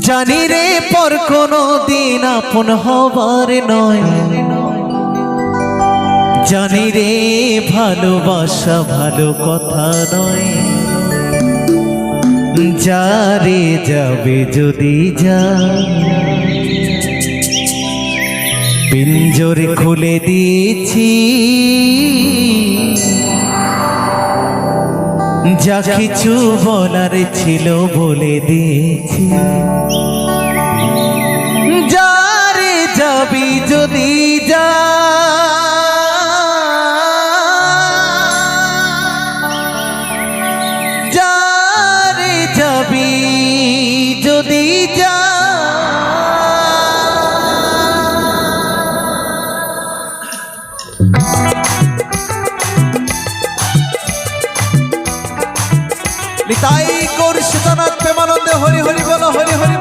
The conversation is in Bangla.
জানি রে পর কোনো দিন আপন হবার নয়, জানি রে ভালোবাসা ভালো কথা নয়। যারে যাবে যদি যা, পিঞ্জরে খুলে দিয়েছি, যা কিছু বলার ছিল বলে দিয়েছি। যারে যাবি যদি যা, যারে যাবি যদি যা, নিতাই গৌর সীতানাথ প্রেমানন্দে হরি হরি বলো, হরি হরি।